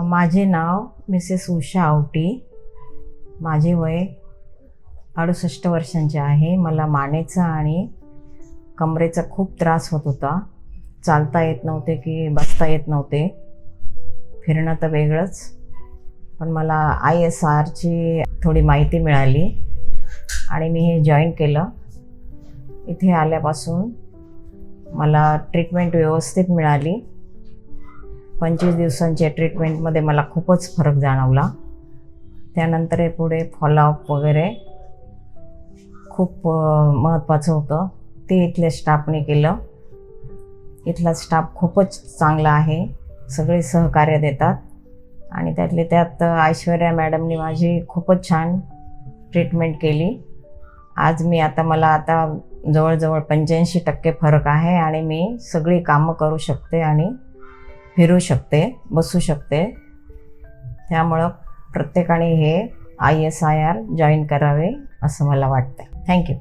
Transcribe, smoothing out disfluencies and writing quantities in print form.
माझे नाव मिसेस उषा आवटी. माझे वय 68 वर्षांचे आहे. मला मानेचा आणि कमरेचा खूप त्रास होत होता. चालता येत नव्हते की बसता येत नव्हते. फिरणं तर वेगळंच. पण मला ISRची थोडी माहिती मिळाली आणि मी हे जॉईन केलं. इथे आल्यापासून मला ट्रीटमेंट व्यवस्थित मिळाली. 25 दिवसांच्या ट्रीटमेंटमध्ये मला खूपच फरक जाणवला. त्यानंतर पुढे फॉलोअप वगैरे खूप महत्त्वाचं होतं. ते इथल्या स्टाफने केलं. इथला स्टाफ खूपच चांगला आहे. सगळे सहकार्य देतात आणि त्यातले त्यात ऐश्वर्या मॅडमनी माझी खूपच छान ट्रीटमेंट केली. आज मला आता जवळजवळ 85% फरक आहे आणि मी सगळी कामं करू शकते आणि फिरू शकते, बसू शकते. त्यामुळं प्रत्येकाने हे ISIR जॉईन करावे असं मला वाटतं. थँक्यू.